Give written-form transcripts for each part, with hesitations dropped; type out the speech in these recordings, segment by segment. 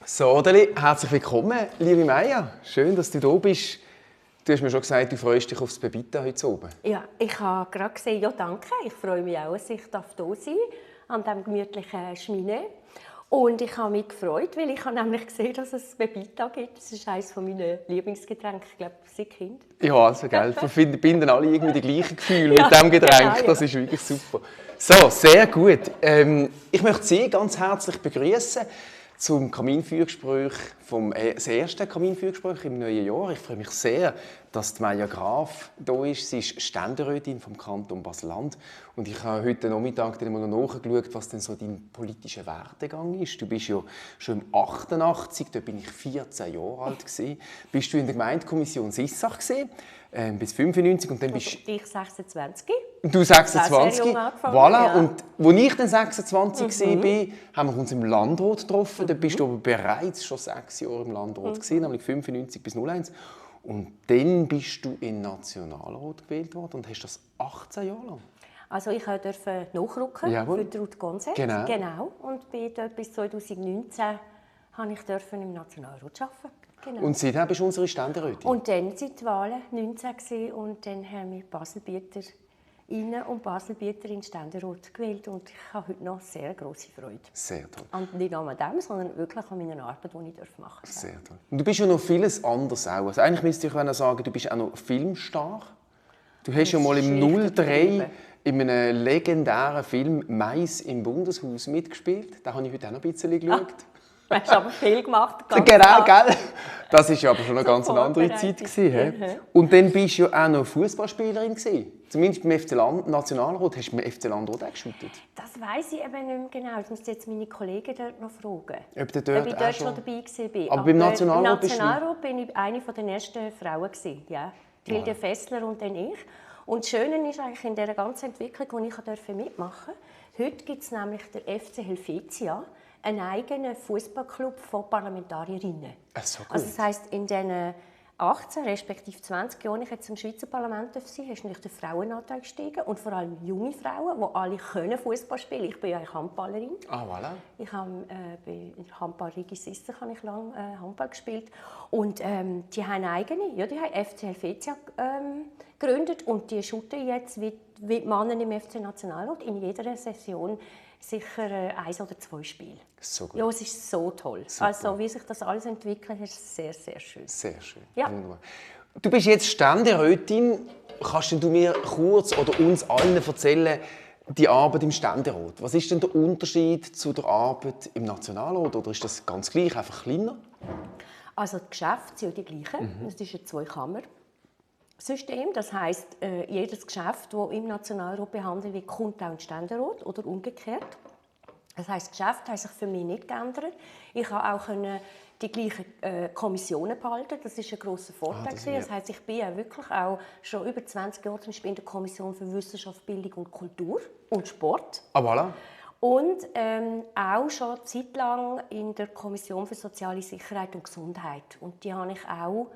So, Odeli, herzlich willkommen, liebe Maja. Schön, dass du da bist. Du hast mir schon gesagt, du freust dich auf das Bebita heute oben. Ja, ich habe gerade gesehen, ja danke. Ich freue mich auch, dass ich hier sein darf, an diesem gemütlichen Schmine. Und ich habe mich gefreut, weil ich habe nämlich gesehen, dass es Bebita gibt. Das ist eines meiner Lieblingsgetränke, ich glaube, seit Kind. Ja, also, gell, wir finden alle irgendwie die gleichen Gefühle mit diesem Getränk. Genau, ja. Das ist wirklich super. So, sehr gut. Ich möchte Sie ganz herzlich begrüßen zum Kaminfeuergespräch, das erste Kaminfeuergespräch im neuen Jahr. Ich freue mich sehr, dass die Maja Graf da ist. Sie ist Ständerätin vom Kanton Basel-Land. Und ich habe heute Nachmittag dann mal nachgeschaut, was denn so dein politischer Werdegang ist. Du bist ja schon im 88, da bin ich 14 Jahre alt gewesen. Bist du in der Gemeindekommission Sissach gewesen, bis 95 und dann bist ich 26. Du 26. Voilà. Ja. Und als ich dann 26 war, haben wir uns im Landrat getroffen. Da bist du aber bereits schon 6 Jahre im Landrat gewesen, nämlich 95 bis 01. Und dann bist du in den Nationalrat gewählt worden und hast das 18 Jahre lang. Also ich durfte nachrücken für Ruth Gonset. Genau. Und bin dort bis 2019 durfte ich im Nationalrat arbeiten. Genau. Und seitdem bist du unsere Ständerätin? Und dann sind die Wahlen 19 und dann haben wir Baselbieter und Baselbieter in den Ständerat gewählt. Und ich habe heute noch sehr grosse Freude. Sehr toll. Und nicht nur an dem, sondern wirklich an meiner Arbeit, die ich machen darf. Sehr toll. Und du bist ja noch vieles anderes auch. Also eigentlich müsste ich sagen, du bist auch noch filmstar. Du hast ja mal im 03 in einem legendären Film «Mais im Bundeshaus» mitgespielt. Da habe ich heute auch noch ein bisschen geschaut. Du hast aber viel gemacht. Genau, gell? Das war aber schon eine ganz andere Zeit. Und dann warst du ja auch noch Fußballspielerin. Zumindest beim FC Nationalrat. Hast du beim FC Landrat auch geshootet? Das weiss ich eben nicht mehr genau. Ich muss jetzt meine Kollegen dort noch fragen. Ob ich dort schon dabei war. Aber beim Nationalrat war ich eine der ersten Frauen. Ja. Hilde Fessler und dann ich. Und das Schöne ist eigentlich in dieser ganzen Entwicklung, die ich mitmachen durfte, heute gibt es nämlich den FC Helvetia, einen eigenen Fußballclub von Parlamentarierinnen. So gut. Also das heisst, in diesen 18 respektive 20 Jahren, ich jetzt im Schweizer Parlament war, ist natürlich der Frauenanteil gestiegen und vor allem junge Frauen, die alle Fußball spielen. Ich bin ja Handballerin. Ah, voilà. Ich habe bei Handball Rigis Sissach habe ich lange Handball gespielt und die haben eigene, die haben FC Helvetia gegründet und die shooten jetzt wie die Männer im FC Nationalrat in jeder Session sicher 1 oder 2 Spiele. So gut. Ja, es ist so toll. Super. Also wie sich das alles entwickelt, ist sehr, sehr schön. Sehr schön. Ja. Wunderbar. Du bist jetzt Ständerätin. Kannst du mir kurz oder uns allen erzählen, die Arbeit im Ständerat? Was ist denn der Unterschied zu der Arbeit im Nationalrat? Oder ist das ganz gleich, einfach kleiner? Also die Geschäfte sind ja die gleichen. Es ist ein Zweikammer-System. Das heisst, jedes Geschäft, das im Nationalrat behandelt wird, kommt auch in den Ständerat oder umgekehrt. Das heisst, das Geschäft hat sich für mich nicht geändert. Ich konnte auch die gleichen Kommissionen behalten. Das war ein grosser Vorteil. Das heisst, ich bin ja wirklich auch schon über 20 Jahre zum Beispiel in der Kommission für Wissenschaft, Bildung und Kultur und Sport. Ah, voilà. Und auch schon zeitlang in der Kommission für Soziale Sicherheit und Gesundheit. Und die habe ich auch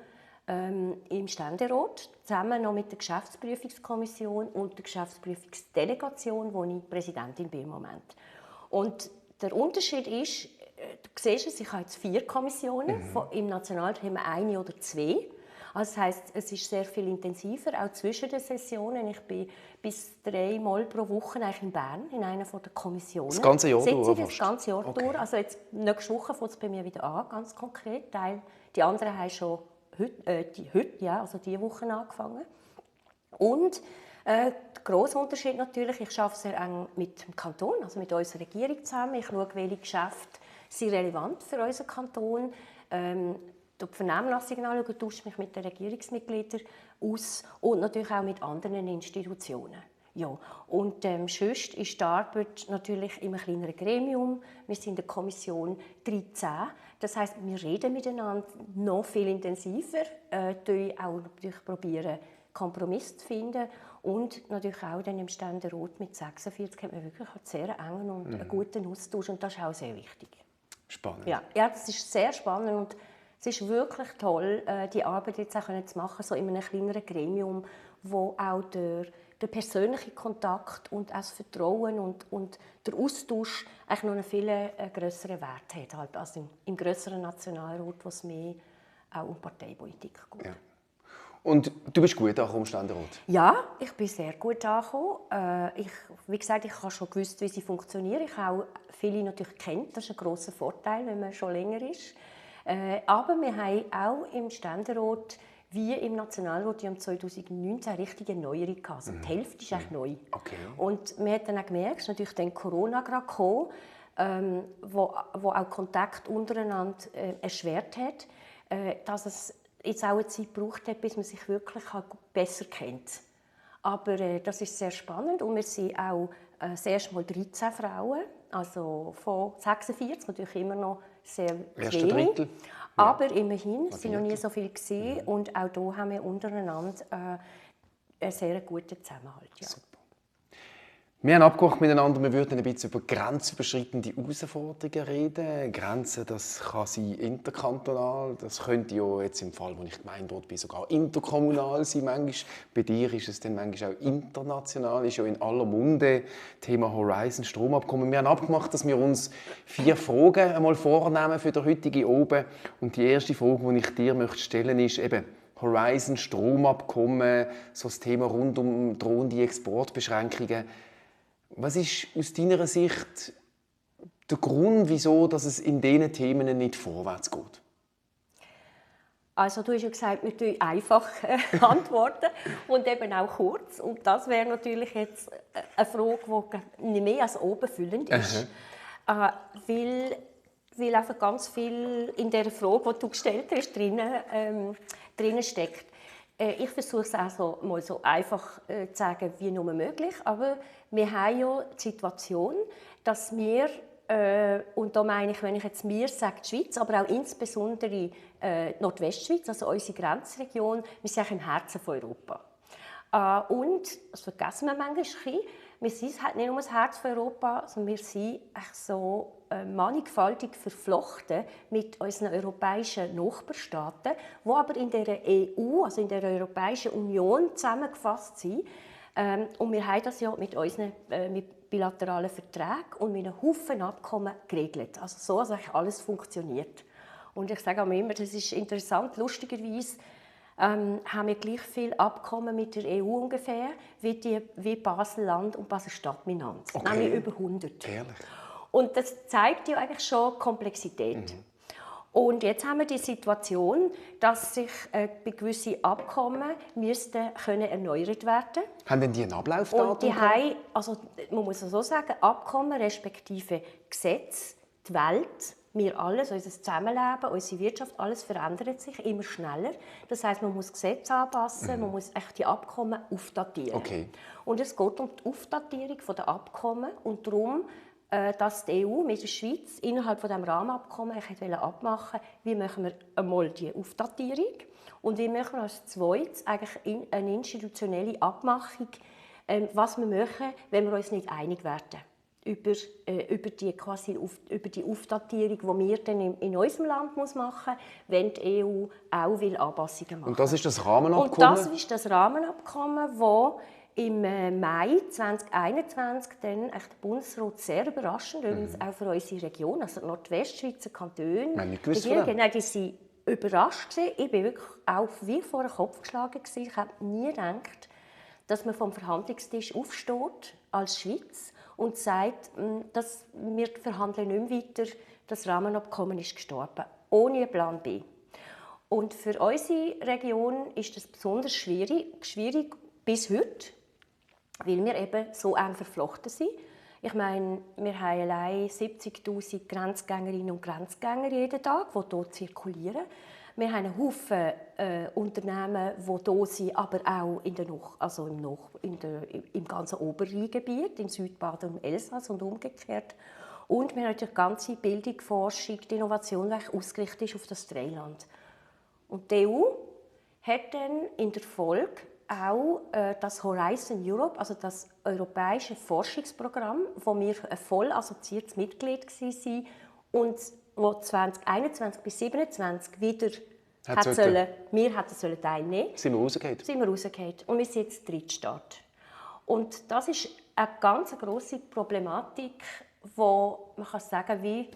im Ständerat, zusammen noch mit der Geschäftsprüfungskommission und der Geschäftsprüfungsdelegation, wo ich Präsidentin bin im Moment. Und der Unterschied ist, du siehst es, ich habe jetzt 4 Kommissionen. Im Nationalrat haben wir 1 oder 2. Also das heisst, es ist sehr viel intensiver, auch zwischen den Sessionen. Ich bin bis 3 Mal pro Woche eigentlich in Bern, in einer der Kommissionen. Das ganze Jahr durch? Das ganze Jahr durch. Also jetzt, nächste Woche fängt es bei mir wieder an, ganz konkret. Die anderen haben schon heute, diese Woche angefangen. Und der grosse Unterschied natürlich, ich arbeite sehr eng mit dem Kanton, also mit unserer Regierung zusammen. Ich schaue, welche Geschäfte sind relevant für unseren Kanton. Die Vernehmlassung anschauen, tausche mich mit den Regierungsmitgliedern aus und natürlich auch mit anderen Institutionen. Ja. Und sonst ist die Arbeit natürlich in einem kleineren Gremium. Wir sind in der Kommission 13. Das heisst, wir reden miteinander noch viel intensiver, auch natürlich probieren, Kompromiss zu finden. Und natürlich auch dann im Ständerat mit 46 hat man wirklich einen sehr engen und einen guten Austausch. Und das ist auch sehr wichtig. Spannend. Ja, das ist sehr spannend und es ist wirklich toll, die Arbeit jetzt auch zu machen, so in einem kleineren Gremium, wo auch der der persönliche Kontakt und auch das Vertrauen und der Austausch eigentlich noch einen viel grösseren Wert hat, halt, also im grösseren Nationalrat, wo es mehr auch um Parteipolitik geht. Ja. Und du bist gut angekommen im Ständerat? Ja, ich bin sehr gut angekommen. Wie gesagt, ich habe schon gewusst, wie sie funktionieren. Ich habe auch viele natürlich kennt. Das ist ein grosser Vorteil, wenn man schon länger ist. Aber wir haben auch im Ständerat wie im Nationalrat im 2019 eine richtige Neuerung gehabt. Also die Hälfte ist eigentlich neu. Okay. Und man hat dann auch gemerkt, dass natürlich dann Corona gerade kam, wo auch Kontakt untereinander erschwert hat, dass es jetzt auch eine Zeit gebraucht hat, bis man sich wirklich besser kennt. Aber das ist sehr spannend und wir sind auch das erste Mal 13 Frauen, also von 46, natürlich immer noch sehr Erste wenig. Drittel. Aber immerhin, es waren noch nie so viele gesehen und auch hier haben wir untereinander einen sehr guten Zusammenhalt. Ja. Super. Wir haben abgemacht miteinander, wir würden ein bisschen über grenzüberschreitende Herausforderungen reden. Grenzen, das kann sein interkantonal, das könnte ja jetzt im Fall, wo ich Gemeinderat bin, sogar interkommunal sein. Manchmal. Bei dir ist es dann manchmal auch international, ist ja in aller Munde Thema Horizon Stromabkommen. Wir haben abgemacht, dass wir uns 4 Fragen einmal vornehmen für den heutigen Oben. Und die erste Frage, die ich dir stellen möchte, ist eben Horizon Stromabkommen, so das Thema rund um drohende Exportbeschränkungen. Was ist aus deiner Sicht der Grund, wieso dass es in diesen Themen nicht vorwärts geht? Also du hast ja gesagt, wir antworten einfach antworten und eben auch kurz. Und das wäre natürlich jetzt eine Frage, die nicht mehr als obenfüllend ist. Weil einfach ganz viel in der Frage, die du gestellt hast, drinnen steckt. Ich versuche es auch mal so einfach zu sagen, wie nur möglich. Aber wir haben ja die Situation, dass wir, und da meine ich, wenn ich jetzt «wir» sage, die Schweiz, aber auch insbesondere die Nordwestschweiz, also unsere Grenzregion, wir sind im Herzen von Europa. Und, das vergessen wir manchmal ein bisschen, wir sind halt nicht nur das Herz von Europa, sondern wir sind so mannigfaltig verflochten mit unseren europäischen Nachbarstaaten, die aber in der EU, also in der Europäischen Union zusammengefasst sind. Und wir haben das ja mit unseren bilateralen Verträgen und mit einem Haufen Abkommen geregelt. Also so, dass eigentlich alles funktioniert. Und ich sage auch immer, das ist interessant, lustigerweise haben wir gleich viele Abkommen mit der EU ungefähr, wie Basel-Land und Basel-Stadt miteinander. Okay. Nämlich über 100. Ehrlich? Und das zeigt ja eigentlich schon Komplexität. Und jetzt haben wir die Situation, dass sich bei gewissen Abkommen müssten erneuert werden. Haben denn die einen Ablaufdatum? Und die haben, also man muss so sagen, Abkommen respektive Gesetze, die Welt, wir alles, unser Zusammenleben, unsere Wirtschaft, alles verändert sich immer schneller. Das heisst, man muss Gesetze anpassen, man muss echt die Abkommen aufdatieren. Okay. Und es geht um die Aufdatierung der Abkommen und darum, dass die EU mit der Schweiz innerhalb von diesem Rahmenabkommen abmachen wollte, wie machen wir einmal die Aufdatierung und wie machen wir als Zweites eigentlich eine institutionelle Abmachung, was wir machen, wenn wir uns nicht einig werden über die Aufdatierung, die wir dann in unserem Land machen müssen, wenn die EU auch Anpassungen machen will. Und das ist das Rahmenabkommen? Und das ist das Rahmenabkommen, das im Mai 2021 dann der Bundesrat sehr überraschend, übrigens auch für unsere Region, also die Nordwestschweizer Kantone, die sind überrascht. Ich war wirklich auch wie vor den Kopf geschlagen. Ich habe nie gedacht, dass man vom Verhandlungstisch aufsteht als Schweiz und sagt, dass wir verhandeln nicht mehr weiter, das Rahmenabkommen ist gestorben, ohne einen Plan B. Und für unsere Region ist das besonders schwierig bis heute, weil wir eben so eng verflochten sind. Ich meine, wir haben allein 70'000 Grenzgängerinnen und Grenzgänger jeden Tag, die hier zirkulieren. Wir haben einen Haufen Unternehmen, die hier sind, aber auch im ganzen Oberrheingebiet, in Südbaden und Elsass und umgekehrt. Und wir haben die ganze Bildung, Forschung, die Innovation, die ausgerichtet ist auf das Dreiland. Und die EU hat dann in der Folge auch das Horizon Europe, also das europäische Forschungsprogramm, wo wir ein voll assoziiertes Mitglied waren und wo 2021 bis 2027 wieder wir hätten teilnehmen. Sind wir rausgefallen? Sind wir rausgefallen. Und wir sind jetzt Drittstaat. Und das ist eine ganz grosse Problematik, wo man kann sagen, wie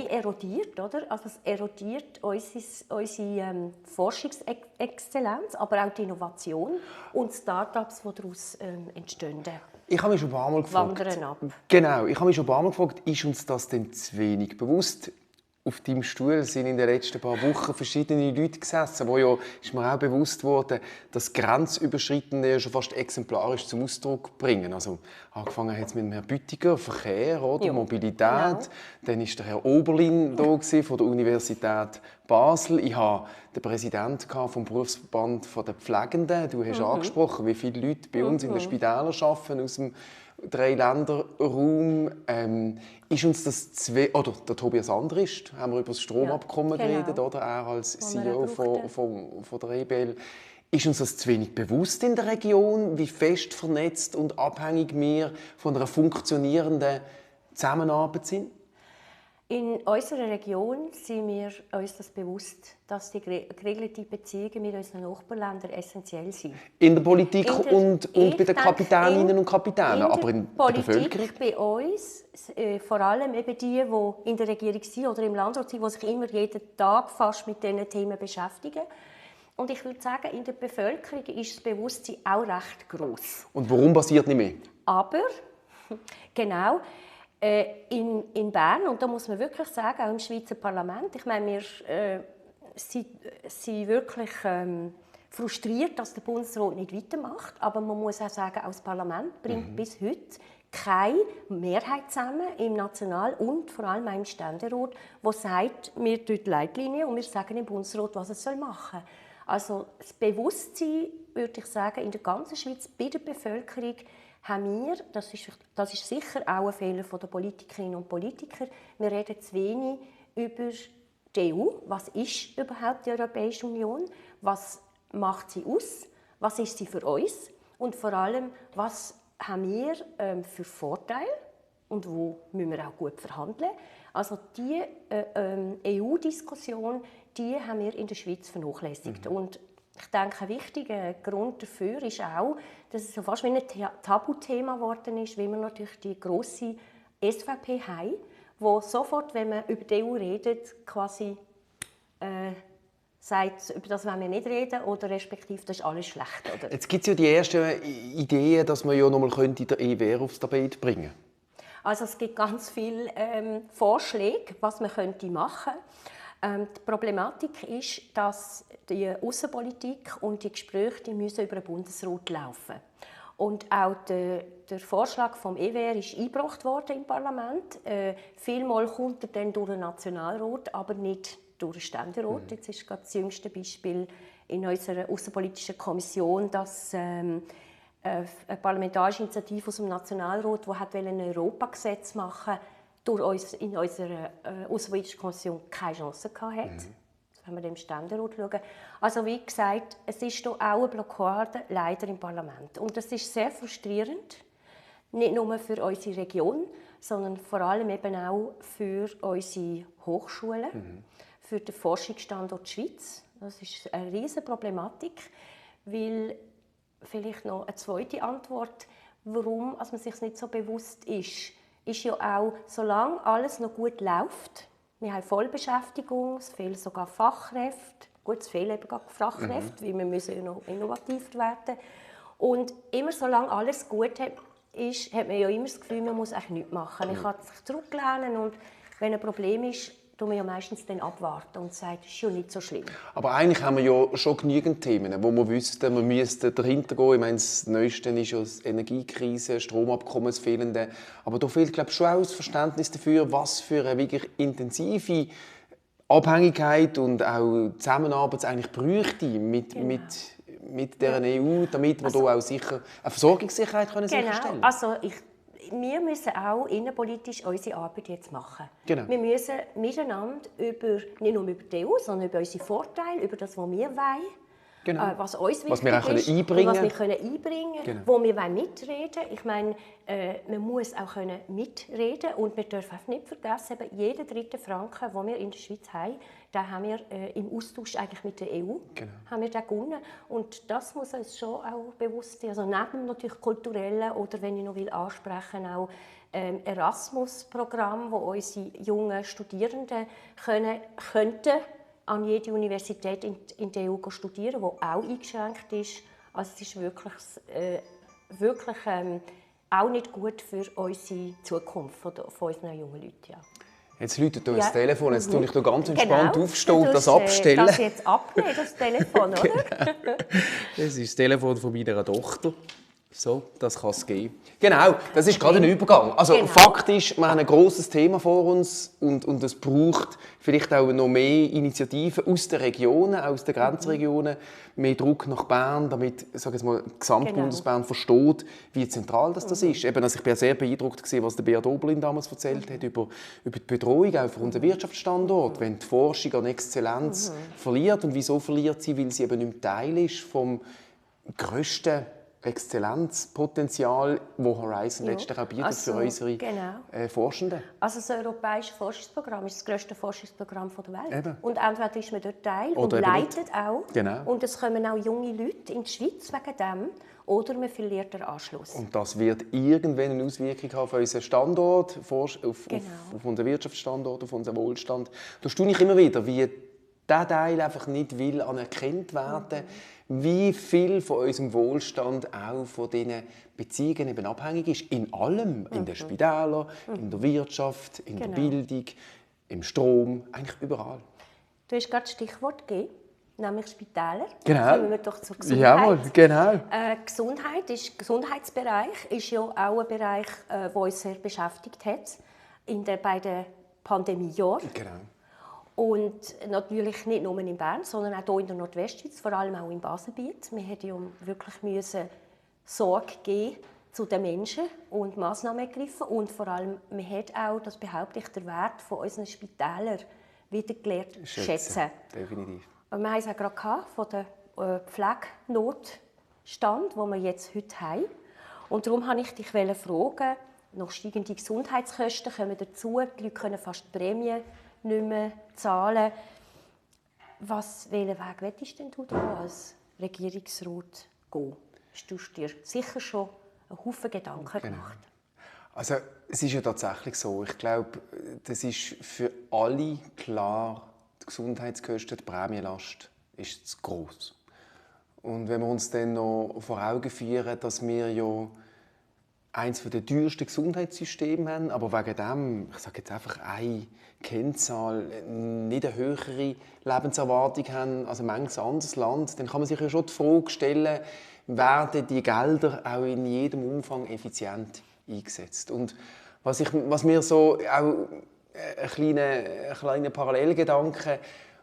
erodiert, oder? Also es erodiert unsere Forschungsexzellenz, aber auch die Innovation und Start-ups, die daraus entstehen. Ich habe mich schon ein paar Mal gefragt. Wandern ab. Genau, ich habe mich schon ein paar Mal gefragt, ist uns das denn zu wenig bewusst? Auf deinem Stuhl sind in den letzten paar Wochen verschiedene Leute gesessen, wo ja, ist mir auch bewusst worden, dass Grenzüberschreitende ja schon fast exemplarisch zum Ausdruck bringen. Also angefangen hat es mit Herrn Büttiger, Verkehr, oder? Ja, Mobilität. genau. Dann war der Herr Oberlin da von der Universität Basel. Ich hatte den Präsidenten vom Berufsverband der Pflegenden. Du hast angesprochen, wie viele Leute bei uns in den Spitälern arbeiten aus dem Dreiländerraum. Ist uns das oder der Tobias Andrist, haben wir über das Stromabkommen geredet, oder? Er als CEO von der EBL. Ist uns das zu wenig bewusst in der Region, wie fest vernetzt und abhängig wir von einer funktionierenden Zusammenarbeit sind? In unserer Region sind wir uns das bewusst, dass die geregelte Beziehungen mit unseren Nachbarländern essentiell sind. In der Politik und bei den Kapitäninnen und Kapitänen, aber in der Bevölkerung? Bei uns, vor allem eben die in der Regierung sind oder im Landrat sind, die sich immer jeden Tag fast mit diesen Themen beschäftigen. Und ich würde sagen, in der Bevölkerung ist das Bewusstsein auch recht gross. Und warum passiert nicht mehr? Aber, genau, in Bern, und da muss man wirklich sagen, auch im Schweizer Parlament, ich meine, wir sind wirklich frustriert, dass der Bundesrat nicht weitermacht, aber man muss auch sagen, auch das Parlament bringt bis heute keine Mehrheit zusammen im National- und vor allem auch im Ständerat, die sagt, wir tun die Leitlinien und wir sagen im Bundesrat, was es machen soll. Also das Bewusstsein, würde ich sagen, in der ganzen Schweiz, bei der Bevölkerung, haben wir, das ist sicher auch ein Fehler der Politikerinnen und Politiker, wir reden zu wenig über die EU. Was ist überhaupt die Europäische Union? Was macht sie aus? Was ist sie für uns? Und vor allem, was haben wir für Vorteile? Und wo müssen wir auch gut verhandeln? Also die EU-Diskussion, die haben wir in der Schweiz vernachlässigt. Und ich denke, ein wichtiger Grund dafür ist auch, dass es so fast wie ein Tabuthema geworden ist, weil wir natürlich die grosse SVP haben, wo sofort, wenn man über die EU redet, quasi sagt, über das wollen wir nicht reden oder respektive, das ist alles schlecht. Oder? Jetzt gibt es ja die ersten Ideen, dass man ja noch mal der EWR aufs Tapet bringen könnte. Also es gibt ganz viele Vorschläge, was man machen könnte. Die Problematik ist, dass die Außenpolitik und die Gespräche die müssen über den Bundesrat laufen. Und auch der Vorschlag vom EWR ist eingebracht worden im Parlament. Vielmal kommt er dann durch den Nationalrat, aber nicht durch den Ständerat. Jetzt ist gerade das jüngste Beispiel in unserer außenpolitischen Kommission, dass eine parlamentarische Initiative aus dem Nationalrat, die ein Europagesetz machen wollte, in unserer außenpolitischen Kommission keine Chance hatte. Wenn wir dem Ständerat schauen. Also wie gesagt, es ist hier auch eine Blockade leider im Parlament. Und das ist sehr frustrierend, nicht nur für unsere Region, sondern vor allem eben auch für unsere Hochschulen, für den Forschungsstandort Schweiz. Das ist eine riesige Problematik, weil vielleicht noch eine zweite Antwort, warum man sich nicht so bewusst ist ja auch, solange alles noch gut läuft, wir haben Vollbeschäftigung, es fehlen sogar Fachkräfte, gut, es fehlen eben gerade Fachkräfte, weil wir müssen ja noch innovativer werden. Und immer solange alles gut ist, hat man ja immer das Gefühl, man muss eigentlich nichts machen. Man kann sich zurücklehnen und wenn ein Problem ist, tun wir ja meistens dann abwarten und sagen, das ist ja nicht so schlimm. Aber eigentlich haben wir ja schon genügend Themen, wo wir wüssten, wir müssten dahinter gehen. Ich meine, das Neueste ist ja die Energiekrise, Stromabkommen, das Fehlende. Aber da fehlt, glaube ich, schon auch das Verständnis dafür, was für eine wirklich intensive Abhängigkeit und auch Zusammenarbeit es eigentlich bräuchte mit der EU, damit wir da auch sicher eine Versorgungssicherheit sicherstellen können. Also wir müssen auch innenpolitisch unsere Arbeit jetzt machen. Genau. Wir müssen miteinander nicht nur über die EU, sondern über unsere Vorteile, über das, was wir wollen, Genau. Was uns was wir auch wichtig ist einbringen und was wir können einbringen können, genau. wo wir mitreden wollen. Ich meine, man muss auch können mitreden und wir dürfen auch nicht vergessen, eben jeden dritten Franken, den wir in der Schweiz haben, den haben wir im Austausch eigentlich mit der EU haben wir den gewonnen. Und das muss uns schon auch bewusst sein. Also neben natürlich kulturellen oder, wenn ich noch will, ansprechen, auch Erasmus-Programm, wo unsere jungen Studierenden könnten an jede Universität in der EU studieren, wo auch eingeschränkt ist. Also es ist wirklich auch nicht gut für unsere Zukunft von unseren jungen Leuten. Ja. Jetzt läutet uns das Telefon, jetzt tue ich da ganz entspannt Genau. aufstehen und das abstellen. Das jetzt abnehmen, das Telefon, oder? Das ist das Telefon von meiner Tochter. So, das kann es geben. Genau, das ist gerade ein Übergang. Also Genau. faktisch, wir haben ein grosses Thema vor uns und es braucht vielleicht auch noch mehr Initiativen aus den Regionen, aus den Grenzregionen, mehr Druck nach Bern, damit Gesamtbundesbern versteht, wie zentral das ist. Eben, also ich bin sehr beeindruckt gewesen, was der Beat Oberlin damals erzählt hat über die Bedrohung auch für unseren Wirtschaftsstandort, wenn die Forschung an Exzellenz verliert. Und wieso verliert sie? Weil sie eben nicht Teil ist vom grössten Exzellenzpotenzial, das Horizon letztlich auch bietet für unsere Forschenden. Also das europäische Forschungsprogramm ist das grösste Forschungsprogramm der Welt. Eben. Und entweder ist man dort Teil oder und leitet auch. Genau. Und es kommen auch junge Leute in die Schweiz wegen dem. Oder man verliert den Anschluss. Und das wird irgendwann eine Auswirkung haben auf unseren Standort, auf unseren Wirtschaftsstandort, auf unseren Wohlstand. Da staune ich immer wieder, wie dieser Teil einfach nicht will anerkannt werden, wie viel von unserem Wohlstand auch von diesen Beziehungen eben abhängig ist. In allem, in den Spitälern, in der Wirtschaft, in der Bildung, im Strom, eigentlich überall. Du hast gerade das Stichwort gegeben, nämlich Spitäler. Genau. Kommen wir doch zur Gesundheit. Jawohl, genau. Gesundheitsbereich ist ja auch ein Bereich, der uns sehr beschäftigt hat bei den Pandemiejahren. Genau. Und natürlich nicht nur in Bern, sondern auch hier in der Nordwestschweiz, vor allem auch im Baselbiet. Wir mussten ja wirklich Sorge geben zu den Menschen und Massnahmen ergriffen. Und vor allem, man hat auch, das behaupte ich, den Wert von unseren Spitälern wieder gelernt schätzen. Definitiv. Und wir haben es auch gerade von der Pflegenotstand, den wir jetzt heute haben. Und darum wollte ich dich fragen, noch steigende Gesundheitskosten kommen dazu, die Leute können fast die Prämien nicht mehr zahlen. Welchen Weg willst denn du da als Regierungsrat gehen? Hast du dir sicher schon einen Haufen Gedanken gemacht? Also, es ist ja tatsächlich so. Ich glaube, das ist für alle klar, die Gesundheitskosten, die Prämienlast ist zu gross. Und wenn wir uns dann noch vor Augen führen, dass wir ja eines der teuersten Gesundheitssysteme haben, aber wegen dem, ich sage jetzt einfach eine Kennzahl, nicht eine höhere Lebenserwartung haben als manches anderes Land, dann kann man sich ja schon die Frage stellen, werden die Gelder auch in jedem Umfang effizient eingesetzt? Und was mir so auch ein kleiner Parallelgedanke,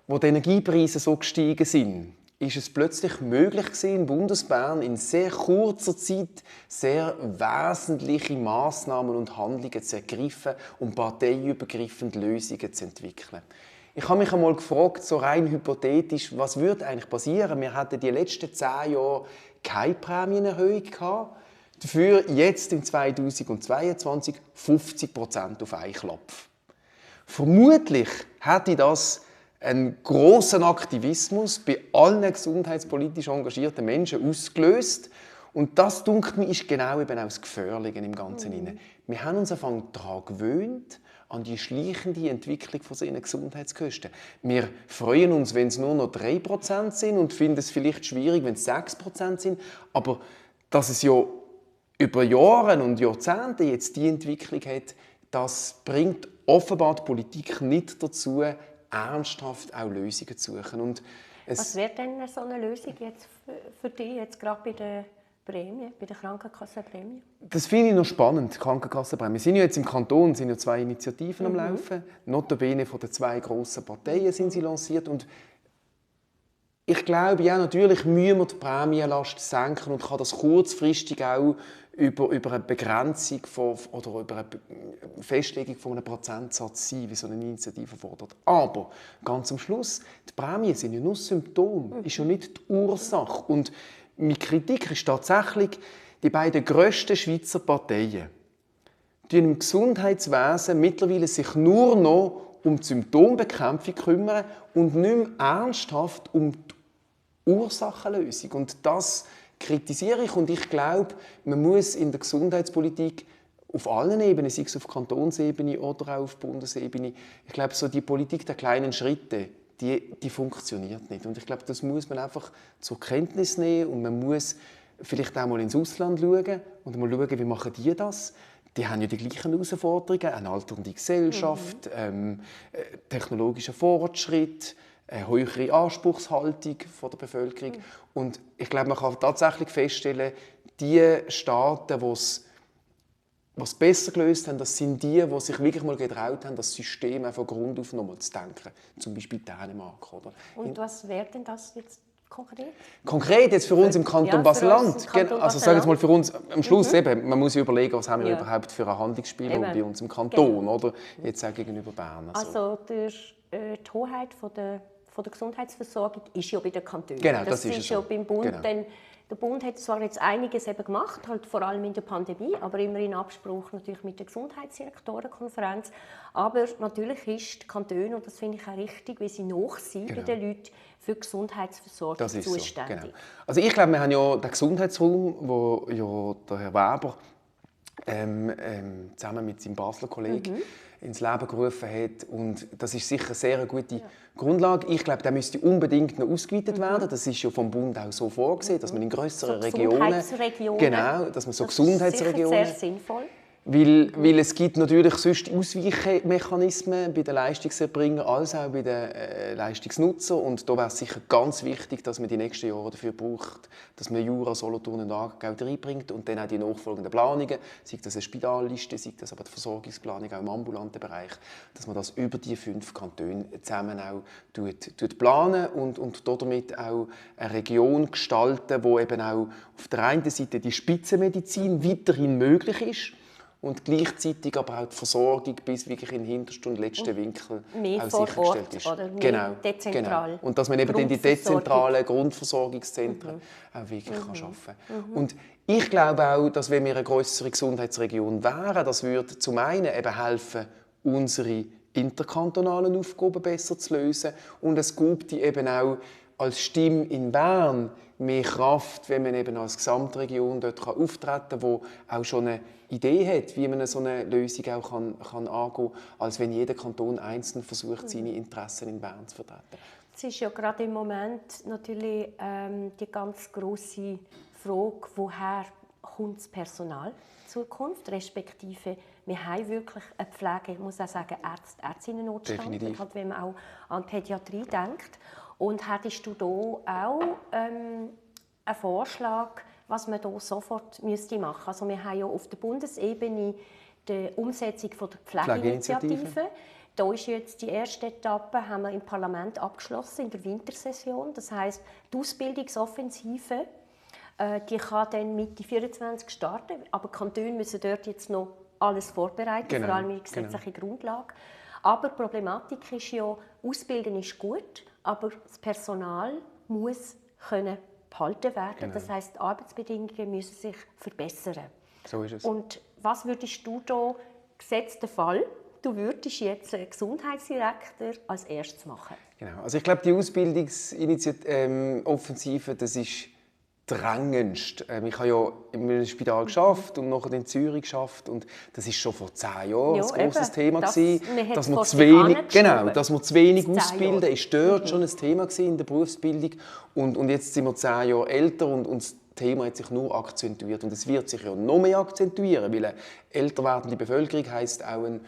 wo die Energiepreise so gestiegen sind, ist es plötzlich möglich gewesen, in Bundesbern in sehr kurzer Zeit sehr wesentliche Massnahmen und Handlungen zu ergreifen, um parteiübergreifende Lösungen zu entwickeln. Ich habe mich einmal gefragt, so rein hypothetisch, was würde eigentlich passieren? Wir hatten die letzten 10 Jahre keine Prämienerhöhung gehabt, dafür jetzt im 2022 50% auf einen Klopf. Vermutlich hätte das einen grossen Aktivismus bei allen gesundheitspolitisch engagierten Menschen ausgelöst. Und das, denke ich, ist genau eben auch das Gefährliche im Ganzen. Wir haben uns daran gewöhnt, an die schleichende Entwicklung von diesen Gesundheitskosten. Wir freuen uns, wenn es nur noch 3% sind und finden es vielleicht schwierig, wenn es 6% sind. Aber dass es ja über Jahre und Jahrzehnte jetzt die Entwicklung hat, das bringt offenbar die Politik nicht dazu, ernsthaft auch Lösungen zu suchen. Und was wäre denn so eine Lösung jetzt für dich, jetzt gerade bei der Prämie, bei der Krankenkassenprämie? Das finde ich noch spannend, die Krankenkassenprämie. Wir sind ja jetzt im Kanton, sind ja 2 Initiativen am Laufen. Notabene von den 2 grossen Parteien sind sie lanciert. Und ich glaube, ja, natürlich müssen wir die Prämienlast senken und kann das kurzfristig auch über eine Begrenzung oder über eine Festlegung von einem Prozentsatz sein, wie so eine Initiative fordert. Aber ganz am Schluss, die Prämien sind ja nur Symptom, ist ja nicht die Ursache. Und meine Kritik ist tatsächlich, die beiden grössten Schweizer Parteien die im Gesundheitswesen mittlerweile sich nur noch um die Symptombekämpfung kümmern und nicht mehr ernsthaft um die Ursachenlösung. Und das kritisiere ich und ich glaube, man muss in der Gesundheitspolitik auf allen Ebenen, sei es auf Kantonsebene oder auch auf Bundesebene, ich glaube, so die Politik der kleinen Schritte, die funktioniert nicht. Und ich glaube, das muss man einfach zur Kenntnis nehmen und man muss vielleicht auch mal ins Ausland schauen und mal schauen, wie machen die das. Die haben ja die gleichen Herausforderungen, eine alternde Gesellschaft, technologischer Fortschritt, eine höhere Anspruchshaltung von der Bevölkerung. Und ich glaube, man kann tatsächlich feststellen, die Staaten, die es besser gelöst haben, das sind die sich wirklich mal getraut haben, das System von Grund auf nochmal zu denken. Zum Beispiel Dänemark. Oder? Und was wäre denn das jetzt konkret? Konkret jetzt für uns im Kanton Basel-Land. Also sage jetzt mal für uns am Schluss eben, man muss überlegen, was haben wir überhaupt für einen Handlungsspielraum bei uns im Kanton, oder? Jetzt auch gegenüber Bern. Also die Hoheit von der Gesundheitsversorgung ist ja bei den Kantonen. Genau, das ist ja so. beim Bund. Genau. Denn der Bund hat zwar jetzt einiges eben gemacht, halt vor allem in der Pandemie, aber immer in Abspruch natürlich mit der Gesundheitsdirektorenkonferenz. Aber natürlich ist die Kantone, und das finde ich auch richtig, wie sie noch sind bei den Leuten, für die Gesundheitsversorgung zuständig. So, genau. Also ich glaube, wir haben ja den Gesundheitsraum, wo ja der Herr Weber zusammen mit seinem Basler Kollegen ins Leben gerufen hat. Und das ist sicher eine sehr gute Grundlage. Ich glaube, der müsste unbedingt noch ausgeweitet werden. Das ist ja vom Bund auch so vorgesehen, dass man in grösseren Regionen, genau, dass man so Gesundheitsregionen, das ist sehr sinnvoll. Weil es gibt natürlich sonst Ausweichmechanismen bei den Leistungserbringern als auch bei den Leistungsnutzern. Und da wäre es sicher ganz wichtig, dass man die nächsten Jahre dafür braucht, dass man Jura, Solothurn und Aargau reinbringt und dann auch die nachfolgenden Planungen, sei das eine Spitalliste, sei das aber die Versorgungsplanung auch im ambulanten Bereich, dass man das über die 5 Kantone zusammen auch planen und damit auch eine Region gestalten, wo eben auch auf der einen Seite die Spitzenmedizin weiterhin möglich ist, und gleichzeitig aber auch die Versorgung bis wirklich in den hintersten und letzten Winkel mehr auch vor sichergestellt Ort, ist. Oder genau, dezentral. Genau. Und dass man eben die dezentralen Grundversorgungszentren auch wirklich schaffen kann. Und ich glaube auch, dass wenn wir eine grössere Gesundheitsregion wären, das würde zum einen eben helfen, unsere interkantonalen Aufgaben besser zu lösen, und es gibt eben auch als Stimme in Bern mehr Kraft, wenn man eben als Gesamtregion dort auftreten kann, wo auch schon eine Idee hat, wie man so eine Lösung auch kann angehen kann, als wenn jeder Kanton einzeln versucht, seine Interessen in Bern zu vertreten. Es ist ja gerade im Moment natürlich die ganz grosse Frage, woher kommt das Personal in Zukunft, respektive wir haben wirklich eine Pflege, ich muss auch sagen, Ärztinnennotstand, halt, wenn man auch an Pädiatrie denkt. Und hättest du da auch einen Vorschlag, was man da sofort machen müsste? Also wir haben ja auf der Bundesebene die Umsetzung der Pflegeinitiative. Da ist jetzt die erste Etappe, haben wir im Parlament abgeschlossen in der Wintersession. Das heisst, die Ausbildungsoffensive, die kann dann Mitte 24 starten, aber die Kantone müssen dort jetzt noch alles vorbereiten, vor allem die gesetzliche Grundlage. Aber die Problematik ist ja, Ausbilden ist gut, aber das Personal muss behalten werden. Genau. Das heisst, die Arbeitsbedingungen müssen sich verbessern. So ist es. Und was würdest du da, gesetzt den Fall, du würdest jetzt einen Gesundheitsdirektor als erstes machen? Genau. Also ich glaube, die Ausbildungsoffensive, das ist drängendst. Ich habe ja im Spital geschafft und nachher in Zürich geschafft, und das ist schon vor 10 Jahren ein grosses Thema gewesen, dass wir zu wenig ausbilden, ist dort schon ein Thema gewesen in der Berufsbildung, und jetzt sind wir 10 Jahre älter und das Thema hat sich nur akzentuiert, und es wird sich ja noch mehr akzentuieren, weil eine älter werdende Bevölkerung heisst auch ein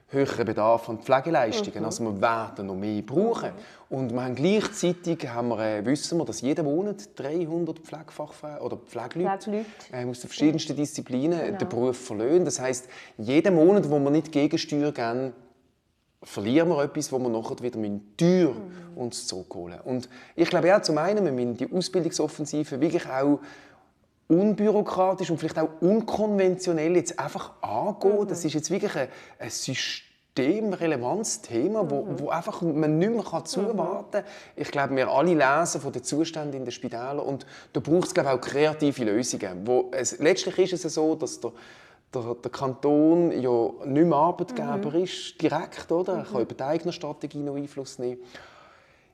höherer Bedarf an Pflegeleistungen. Also wir werden noch mehr brauchen. Und gleichzeitig wissen wir, dass jeden Monat 300 Pflegefachfrauen oder Pflegeleute aus den verschiedensten Disziplinen den Beruf verlassen. Das heisst, jeden Monat, wo wir nicht Gegensteuer geben, verlieren wir etwas, wo wir nachher wieder teuer uns zurückholen müssen. Und ich glaube auch zum einen, wir müssen die Ausbildungsoffensive wirklich auch unbürokratisch und vielleicht auch unkonventionell jetzt einfach angehen. Das ist jetzt wirklich ein systemrelevantes Thema, wo einfach man nicht mehr zuwarten kann. Ich glaube, wir alle lesen von den Zuständen in den Spitälern und da braucht es, glaube ich, auch kreative Lösungen. Letztlich ist es so, dass der Kanton ja nicht mehr Arbeitgeber ist, direkt, oder? Er kann über die eigene Strategie noch Einfluss nehmen.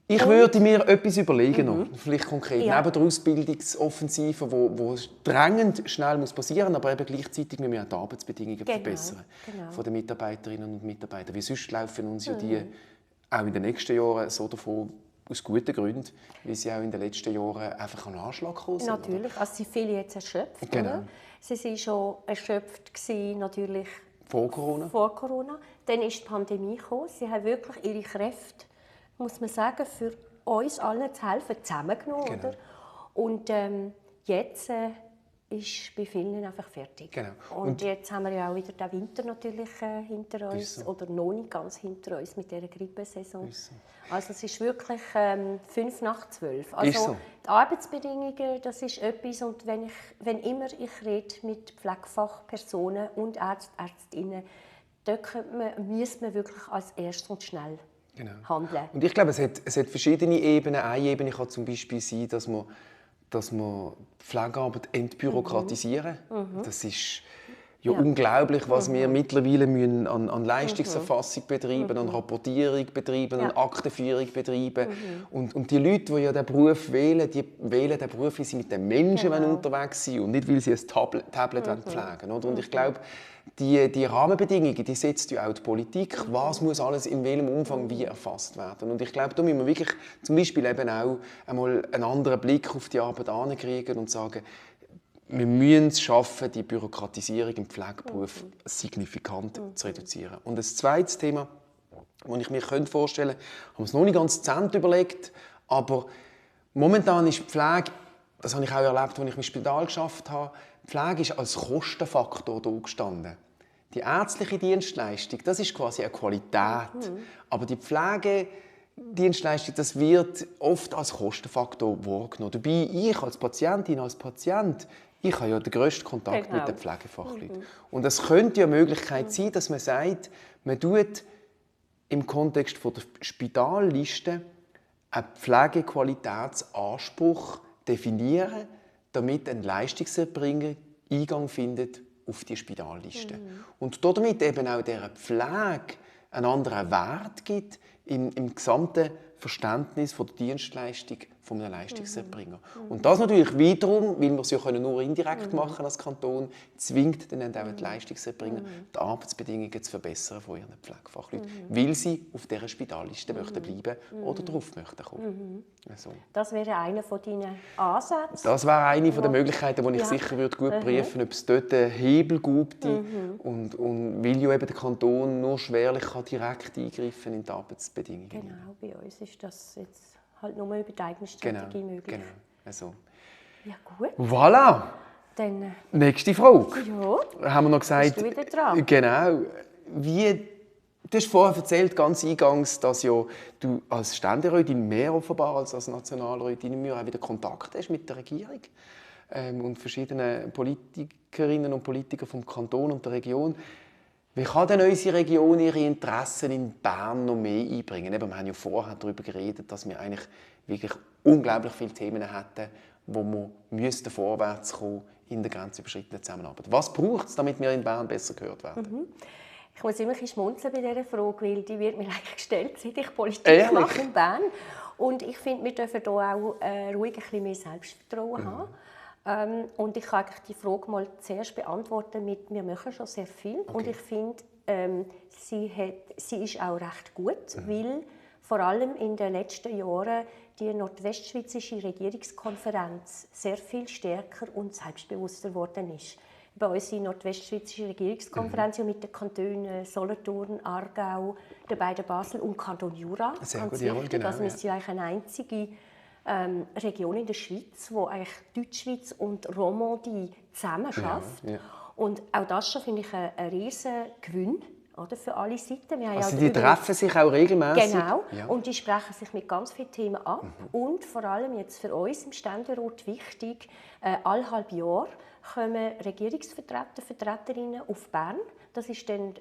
Ich würde mir etwas überlegen, noch, vielleicht konkret, neben der Ausbildungsoffensive, wo drängend schnell passieren muss, aber eben gleichzeitig müssen wir auch die Arbeitsbedingungen verbessern von den Mitarbeiterinnen und Mitarbeitern. Wie sonst laufen uns ja die auch in den nächsten Jahren so davon, aus guten Gründen, weil sie auch in den letzten Jahren einfach an Anschlag gekommen sind. Natürlich, oder? also sie viele jetzt erschöpft. Genau. Oder? Sie waren schon erschöpft gewesen, natürlich Vor Corona. Dann ist die Pandemie gekommen. Sie haben wirklich ihre Kräfte, muss man sagen, für uns allen zu helfen, zusammengenommen. Genau. Oder? Und jetzt ist bei vielen einfach fertig. Genau. Und jetzt haben wir ja auch wieder den Winter natürlich hinter uns, so. oder noch nicht ganz hinter uns mit dieser Grippesaison. Also es ist wirklich 5 nach 12. Also so. die Arbeitsbedingungen, das ist etwas, und wenn immer ich rede mit Pflegefachpersonen und Ärztinnen, da müsste man wirklich als erstes und schnell handeln. Und ich glaube, es hat verschiedene Ebenen. Eine Ebene kann zum Beispiel sein, dass man die Pflegearbeit entbürokratisieren. Das ist unglaublich, was wir mittlerweile an Leistungserfassung betreiben, an Rapportierung betreiben, an Aktenführung betreiben. Und die Leute, die ja den Beruf wählen, die wählen den Beruf, weil sie mit den Menschen unterwegs sind und nicht, weil sie ein Tablet pflegen wollen. Und ich glaube, die Rahmenbedingungen, die setzt ja auch die Politik. Was muss alles in welchem Umfang wie erfasst werden? Und ich glaube, da müssen wir wirklich zum Beispiel eben auch einmal einen anderen Blick auf die Arbeit ankriegen und sagen, wir müssen es schaffen, die Bürokratisierung im Pflegeberuf signifikant zu reduzieren. Und das zweite Thema, das ich mir vorstellen könnte, haben wir es noch nicht ganz zu Ende überlegt, aber momentan ist die Pflege, das habe ich auch erlebt, als ich im Spital gearbeitet habe, die Pflege ist als Kostenfaktor da gestanden. Die ärztliche Dienstleistung, das ist quasi eine Qualität. Aber die Pflegedienstleistung, das wird oft als Kostenfaktor wahrgenommen. Dabei, ich als Patientin, als Patient, ich habe ja den grössten Kontakt mit den Pflegefachleuten. Und es könnte ja eine Möglichkeit sein, dass man sagt, man tut im Kontext der Spitalliste einen Pflegequalitätsanspruch definieren, damit ein Leistungserbringer Eingang findet auf die Spitalliste. Und damit eben auch dieser Pflege einen anderen Wert gibt im gesamten Verständnis von der Dienstleistung von einem Leistungserbringer. Und das natürlich wiederum, weil wir es ja nur indirekt machen als Kanton, zwingt dann auch die Leistungserbringer, die Arbeitsbedingungen zu verbessern von ihren Pflegefachleuten, weil sie auf dieser Spitalliste möchten bleiben oder drauf möchten kommen. Also. Das wäre einer von deinen Ansätzen? Das wäre eine der Möglichkeiten, die ich sicher gut prüfen würde, ob es dort einen Hebel gibt. Und weil ja eben der Kanton nur schwerlich direkt eingreifen in die Arbeitsbedingungen. Genau, bei uns ist das jetzt halt nur über die eigene Strategie möglich. Genau. Also. Ja, gut. Voilà! Dann, nächste Frage. Ja. Haben wir noch gesagt, bist du wieder dran? Genau. Du hast vorher erzählt, ganz eingangs, dass ja du als Ständerätin mehr offenbar als Nationalrätin mehr auch wieder Kontakt hast mit der Regierung und verschiedenen Politikerinnen und Politikern vom Kanton und der Region. Wie kann denn unsere Region ihre Interessen in Bern noch mehr einbringen? Wir haben ja vorher darüber geredet, dass wir eigentlich wirklich unglaublich viele Themen hätten, wo wir vorwärts kommen in der grenzüberschreitenden Zusammenarbeit. Was braucht es, damit wir in Bern besser gehört werden? Ich muss immer ein bisschen schmunzeln bei dieser Frage, weil die wird mir eigentlich gestellt, seit ich Politik mache in Bern. Und ich finde, wir dürfen hier auch ruhig ein bisschen mehr Selbstvertrauen haben. Und ich kann die Frage mal zuerst beantworten mit, wir machen schon sehr viel. Okay. Und ich finde, sie ist auch recht gut, weil vor allem in den letzten Jahren die nordwestschweizerische Regierungskonferenz sehr viel stärker und selbstbewusster geworden ist. Bei uns in der nordwestschweizerischen Regierungskonferenz mit den Kantonen Solothurn, Aargau, den beiden Basel und Kanton Jura. Sehr ganz gut, wichtig. genau, also wir sind eigentlich eine einzige Region in der Schweiz, wo eigentlich Deutschschweiz und Romandie zusammen schafft. Ja. Und auch das schon finde ich ein riesen Gewinn. oder, für alle Seiten. Wir haben also die treffen sich auch regelmäßig? Genau, ja. Und die sprechen sich mit ganz vielen Themen ab. Und vor allem jetzt für uns im Ständerat wichtig, alle halbe Jahr kommen Regierungsvertreter, Vertreterinnen auf Bern. Das ist dann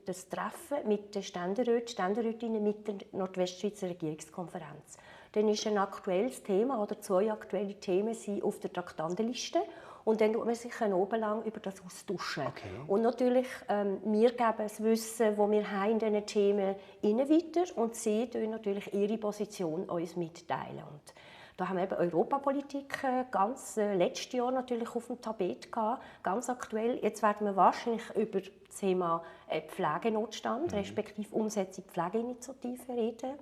das Treffen mit den Ständerätinnen mit der Nordwestschweizer Regierungskonferenz. Dann ist ein aktuelles Thema oder 2 aktuelle Themen sind auf der Traktandenliste. Und dann tut man sich einen Abend lang über das austauschen. Okay. Und natürlich, wir geben das Wissen, das wir haben in diesen Themen, ihnen weiter und sie teilen natürlich ihre Position uns mitteilen. Und da haben wir eben Europapolitik ganz letztes Jahr natürlich auf dem Tapet gehabt, ganz aktuell. Jetzt werden wir wahrscheinlich über das Thema Pflegenotstand, respektive Umsetzung Pflegeinitiative reden.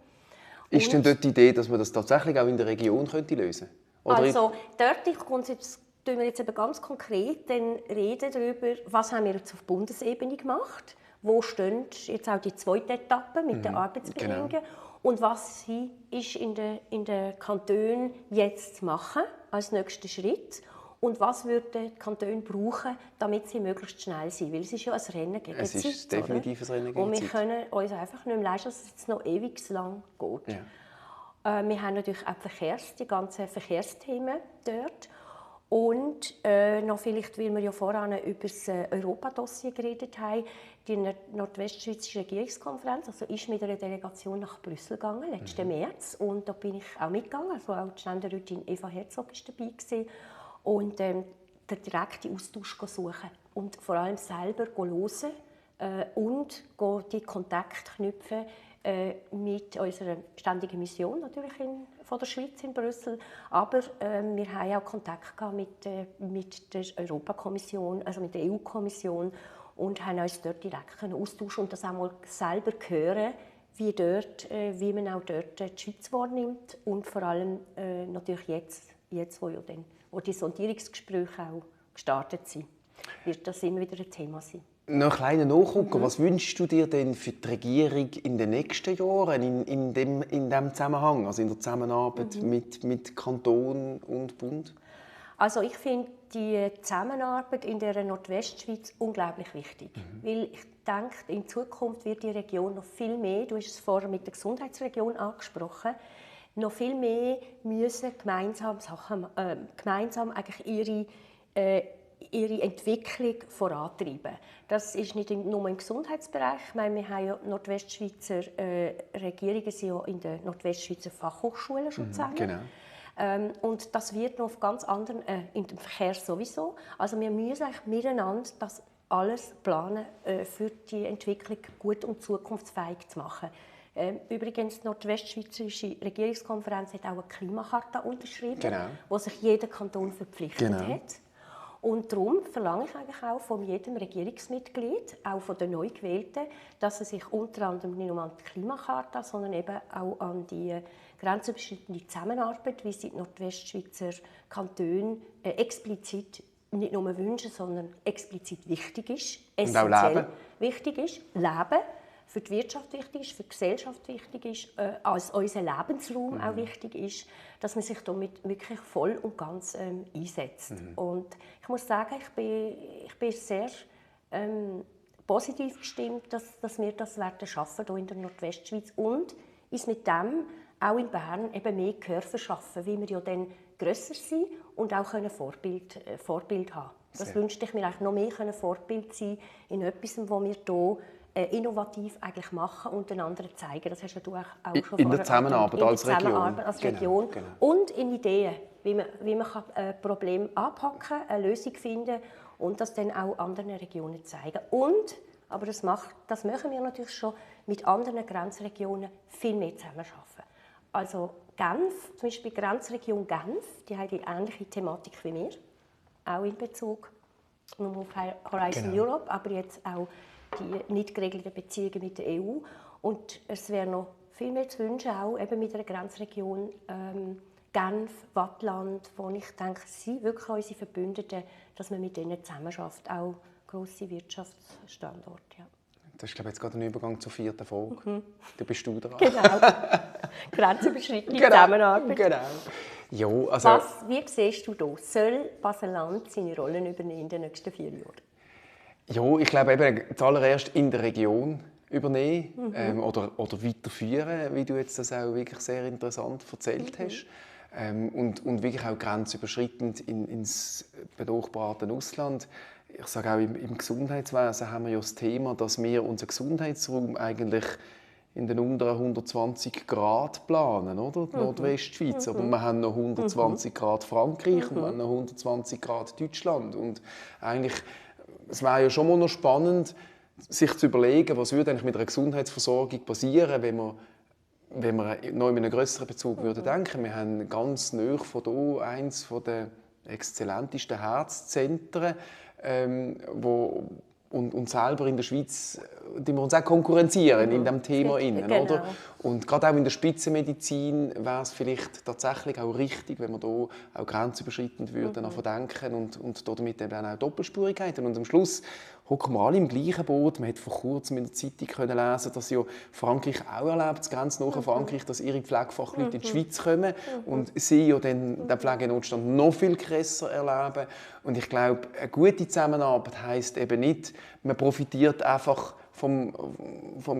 Ist denn dort die Idee, dass man das tatsächlich auch in der Region lösen könnte? Also dort kommt jetzt wir jetzt eben ganz konkret reden darüber, was haben wir jetzt auf Bundesebene gemacht, wo stehen jetzt auch die zweite Etappe mit den Arbeitsbedingungen und was ist in den Kantonen jetzt zu machen als nächster Schritt und was würden die Kantone brauchen, damit sie möglichst schnell sind, weil es ist ja ein Rennen gegen es Zeit. Es ist definitiv ein Rennen gegen und wir Zeit. können uns einfach nicht mehr leisten, dass es jetzt noch ewig lang geht. Ja. Wir haben natürlich auch die ganzen Verkehrsthemen dort. Und noch vielleicht, weil wir ja vorhin über das Europadossier geredet haben, die Nordwestschweizer Regierungskonferenz ist mit einer Delegation nach Brüssel gegangen, letzten März. Und da bin ich auch mitgegangen, also auch die Ständerätin Eva Herzog war dabei gewesen. Und den direkten Austausch suchen und vor allem selber hören und die Kontakte knüpfen mit unserer ständigen Mission natürlich von der Schweiz in Brüssel, aber wir haben auch Kontakt gehabt mit der Europakommission, also mit der EU-Kommission und haben uns dort direkt austauschen und das auch mal selber hören, wie man auch dort die Schweiz wahrnimmt und vor allem natürlich jetzt wo die Sondierungsgespräche auch gestartet sind, wird das immer wieder ein Thema sein. Noch ein kleiner Nachgucker. Was wünschst du dir denn für die Regierung in den nächsten Jahren in dem Zusammenhang, also in der Zusammenarbeit mit Kanton und Bund? Also ich finde die Zusammenarbeit in der Nordwestschweiz unglaublich wichtig, weil ich denke, in Zukunft wird die Region noch viel mehr, du hast es vorher mit der Gesundheitsregion angesprochen, noch viel mehr müssen gemeinsam eigentlich ihre Entwicklung vorantreiben. Das ist nicht nur im Gesundheitsbereich. Ich meine, wir haben ja Nordwestschweizer Regierungen sind ja in der Nordwestschweizer Fachhochschule schon zusammen. Genau. Und das wird noch auf ganz anderen, im Verkehr sowieso. Also wir müssen eigentlich miteinander das alles planen, für die Entwicklung gut und zukunftsfähig zu machen. Übrigens, die Nordwestschweizerische Regierungskonferenz hat auch eine Klimacharta unterschrieben, wo sich jeder Kanton verpflichtet hat. Und darum verlange ich eigentlich auch von jedem Regierungsmitglied, auch von den Neugewählten, dass er sich unter anderem nicht nur an die Klimacharta, sondern eben auch an die grenzüberschreitende Zusammenarbeit, wie sie die Nordwestschweizer Kantone explizit nicht nur wünschen, sondern explizit wichtig ist, essentiell wichtig ist, leben, für die Wirtschaft wichtig ist, für die Gesellschaft wichtig ist, als unser Lebensraum auch wichtig ist, dass man sich damit wirklich voll und ganz einsetzt. Und ich muss sagen, ich bin sehr positiv gestimmt, dass wir das schaffen hier in der Nordwestschweiz und uns mit dem auch in Bern eben mehr Gehör verschaffen, weil wir ja dann grösser sind und auch Vorbild haben. Das wünschte ich mir eigentlich noch mehr Vorbild sein in etwas, wo wir hier innovativ eigentlich machen und den anderen zeigen. Das hast du auch schon in der Zusammenarbeit als Region. Genau. Und in Ideen, wie man Probleme anpacken, eine Lösung finden und das dann auch anderen Regionen zeigen. Und, aber das machen wir natürlich schon, mit anderen Grenzregionen viel mehr zusammenarbeiten. Also Genf, zum Beispiel die Grenzregion Genf, die hat die ähnliche Thematik wie wir, auch in Bezug auf Horizon Europe, aber jetzt auch die nicht geregelten Beziehungen mit der EU. Und es wäre noch viel mehr zu wünschen, auch eben mit einer Grenzregion Genf, Waadtland, wo ich denke, sie sind wirklich unsere Verbündeten, dass man mit denen zusammenarbeitet, auch grosse Wirtschaftsstandorte. Ja. Das ist, glaube ich, jetzt gerade ein Übergang zur 4. Folge. Da bist du dran. Genau. Grenzüberschreitende Zusammenarbeit. Genau. Jo, also wie siehst du das? Soll Basel-Land seine Rollen übernehmen in den nächsten 4 Jahren? Ja, ich glaube eben zuallererst in der Region übernehmen oder weiterführen, wie du jetzt das auch wirklich sehr interessant erzählt hast. Und wirklich auch grenzüberschreitend ins benachbarte Ausland. Ich sage auch, im Gesundheitswesen haben wir ja das Thema, dass wir unseren Gesundheitsraum eigentlich in den unteren 120 Grad planen, oder? Die Nordwestschweiz. Aber wir haben noch 120 Grad Frankreich und wir haben noch 120 Grad Deutschland. Und eigentlich, es wäre ja schon mal noch spannend, sich zu überlegen, was würde eigentlich mit einer Gesundheitsversorgung passieren, wenn wir noch in einem grösseren Bezug würden denken. Wir haben ganz nahe von hier eines der exzellentesten Herzzentren, und selber in der Schweiz, die wir uns auch konkurrenzieren in diesem Thema. Genau. Oder? Und gerade auch in der Spitzenmedizin wäre es vielleicht tatsächlich auch richtig, wenn wir hier auch grenzüberschreitend würden denken und damit eben auch Doppelspurigkeiten. Und am Schluss hocken wir alle im gleichen Boot. Man hat vor kurzem in der Zeitung lesen, dass ja Frankreich auch erlebt, das grenznahe Frankreich, dass ihre Pflegefachleute in die Schweiz kommen und sie ja den Pflegenotstand noch viel krasser erleben. Und ich glaube, eine gute Zusammenarbeit heisst eben nicht, man profitiert einfach vom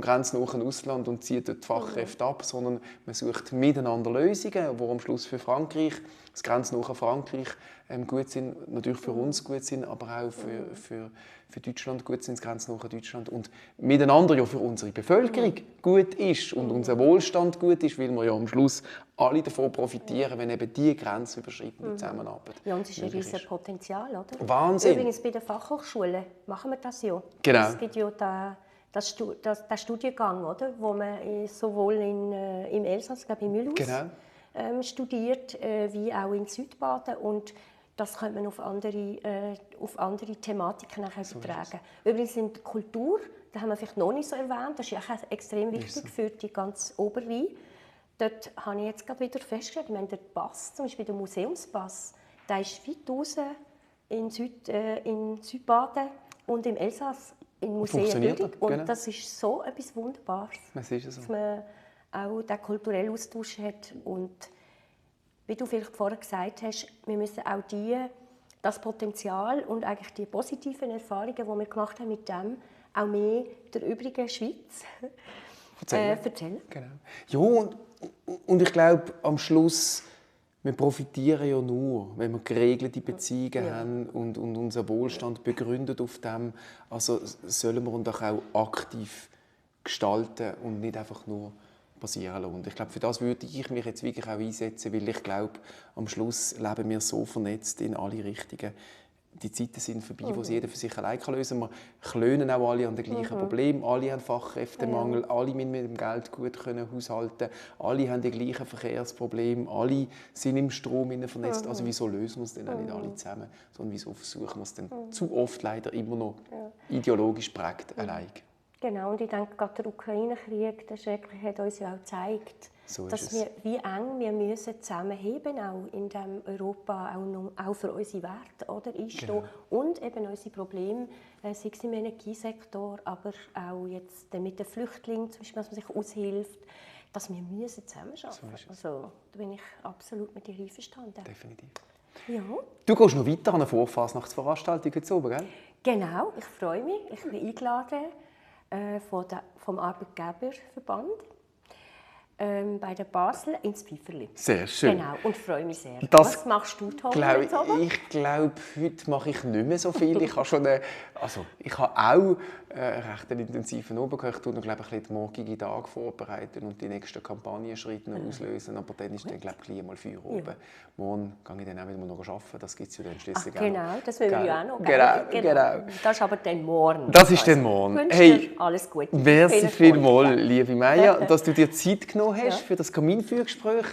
grenznahen Ausland und zieht dort die Fachkräfte ab, sondern man sucht miteinander Lösungen, die am Schluss für Frankreich, das grenznahe Frankreich, gut sind, natürlich für uns gut sind, aber auch für Deutschland gut sind, das grenznahe Deutschland und miteinander ja für unsere Bevölkerung gut ist und unser Wohlstand gut ist, weil wir ja am Schluss alle davon profitieren, wenn eben diese grenzüberschreitende Zusammenarbeit Ja, und es ist ein riesiges Potenzial, oder? Wahnsinn! Übrigens bei den Fachhochschulen machen wir das ja. Genau. Es gibt ja den Studiengang, oder? Wo man sowohl im Elsass, glaube ich, in Mulhouse, studiert, wie auch in Südbaden. Und das könnte man auf andere Thematiken übertragen. Übrigens in der Kultur, das haben wir vielleicht noch nicht so erwähnt, das ist ja auch extrem wichtig für die ganze Oberrhein. Dort habe ich jetzt gerade wieder festgestellt, ich meine, der Pass, zum Beispiel der Museumspass, der ist weit raus in Südbaden und im Elsass in Museen durch. Und das ist so etwas Wunderbares, dass man auch den kulturellen Austausch hat. Und wie du vielleicht vorher gesagt hast, wir müssen auch das Potenzial und eigentlich die positiven Erfahrungen, die wir gemacht haben mit dem, auch mehr der übrigen Schweiz erzählen. Genau. Ja, und ich glaube, am Schluss, wir profitieren ja nur, wenn wir geregelte Beziehungen haben und unser Wohlstand begründet auf dem. Also sollen wir uns doch auch aktiv gestalten und nicht einfach nur passieren lassen. Und ich glaube, für das würde ich mich jetzt wirklich auch einsetzen, weil ich glaube, am Schluss leben wir so vernetzt in alle Richtungen. Die Zeiten sind vorbei, wo es jeder für sich allein lösen kann. Wir klönen auch alle an den gleichen Problemen. Alle haben Fachkräftemangel, alle müssen mit dem Geld gut haushalten, alle haben die gleichen Verkehrsprobleme, alle sind im Strom vernetzt. Also wieso lösen wir es denn auch nicht alle zusammen, sondern wieso versuchen wir es denn zu oft leider immer noch ideologisch prägt allein. Genau, und ich denke, gerade der Ukraine-Krieg, der schrecklich, hat uns ja auch gezeigt, dass wir, wie eng wir müssen zusammenheben auch in diesem Europa, auch für unsere Werte oder, einstehen und eben unsere Probleme, sei es im Energiesektor, aber auch jetzt mit den Flüchtlingen, zum Beispiel, dass man sich aushilft, dass wir müssen zusammenarbeiten müssen. Also, da bin ich absolut mit dir einverstanden. Definitiv. Ja. Du gehst noch weiter an eine Vorfasnachtsveranstaltung jetzt oben, gell? Genau, ich freue mich. Ich bin eingeladen vom Arbeitgeberverband bei der Basel ins Pfeiferli. Sehr schön. Genau, und freue mich sehr. Was machst du, Tom, jetzt oben? Ich glaube, heute mache ich nicht mehr so viel. Ich habe auch einen recht intensiven Oberkörper. Ich tue noch, glaube ich, den morgigen Tag vorbereiten und die nächsten Kampagnenschritte auslösen. Aber dann ist dann, glaube ich, mal Feuer oben. Ja. Morgen gehe ich dann auch wieder noch arbeiten. Das gibt es ja dann schließlich auch. Genau, das will ich auch noch. Genau. Das ist aber dann morgen. Das ist dann morgen. Ich wünsche dir alles Gute. Merci vielmals, liebe Maja, dass du dir Zeit genommen hast für das Kaminfeuergespräch.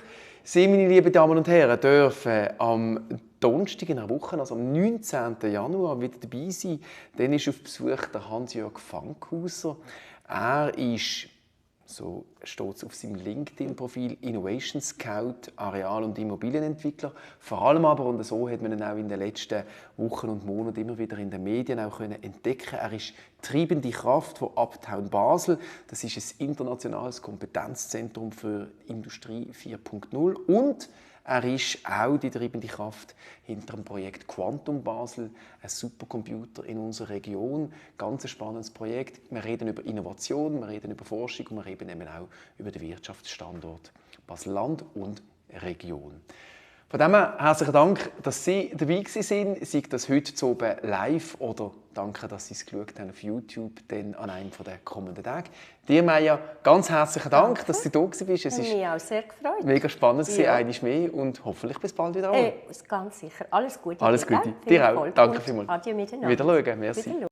Sie, meine lieben Damen und Herren, dürfen am Donnerstag in einer Woche, also am 19. Januar, wieder dabei sein. Dann ist auf Besuch der Hans-Jörg Fankhauser. Er ist, so steht es auf seinem LinkedIn-Profil, Innovation Scout, Areal- und Immobilienentwickler. Vor allem aber, und so hat man ihn auch in den letzten Wochen und Monaten immer wieder in den Medien auch entdecken. Er ist treibende Kraft von Uptown Basel. Das ist ein internationales Kompetenzzentrum für Industrie 4.0 und Er ist auch die treibende Kraft hinter dem Projekt Quantum Basel, ein Supercomputer in unserer Region. Ganz ein spannendes Projekt. Wir reden über Innovation, wir reden über Forschung und wir reden eben auch über den Wirtschaftsstandort Basel-Land und Region. Von dem her herzlichen Dank, dass Sie dabei waren, sei das heute oben live oder danke, dass Sie es geschaut haben auf YouTube dann an einem der kommenden Tage. Dir, Maja, ganz herzlichen Dank, dass du da bist. Es ist mich auch sehr gefreut. Mega spannend, ja. einmal mehr und hoffentlich bis bald wieder. Ganz sicher. Alles Gute. Alles Gute. Dir auch. Danke vielmals. Adieu miteinander. Wiederschauen. Merci. Wiederschauen.